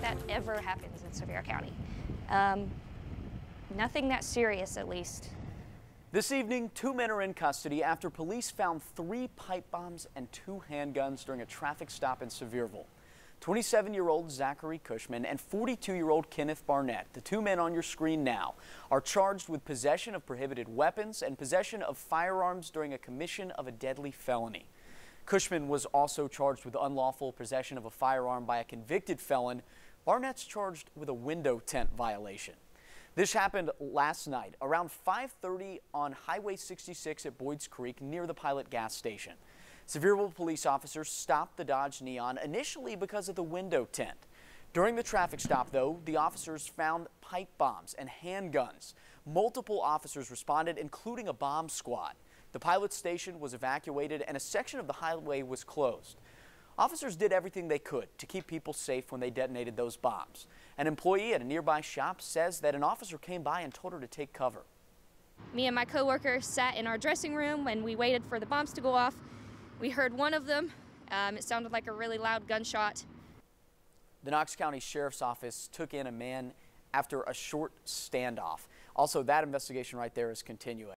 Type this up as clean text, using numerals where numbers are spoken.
that ever happens in Sevier County. Nothing that serious, at least. This evening, 2 men are in custody after police found 3 pipe bombs and 2 handguns during a traffic stop in Sevierville. 27-year-old Zachary Cushman and 42-year-old Kenneth Barnett, the 2 men on your screen now, are charged with possession of prohibited weapons and possession of firearms during a commission of a deadly felony. Cushman was also charged with unlawful possession of a firearm by a convicted felon. Barnett's charged with a window tint violation. This happened last night around 5:30 on Highway 66 at Boyd's Creek near the Pilot gas station. Sevierville police officers stopped the Dodge Neon initially because of the window tint. During the traffic stop, though, the officers found pipe bombs and handguns. Multiple officers responded, including a bomb squad. The Pilot station was evacuated and a section of the highway was closed. Officers did everything they could to keep people safe when they detonated those bombs. An employee at a nearby shop says that an officer came by and told her to take cover. Me and my coworker sat in our dressing room when we waited for the bombs to go off. We heard one of them. It sounded like a really loud gunshot. The Knox County Sheriff's Office took in a man after a short standoff. Also, that investigation right there is continuing.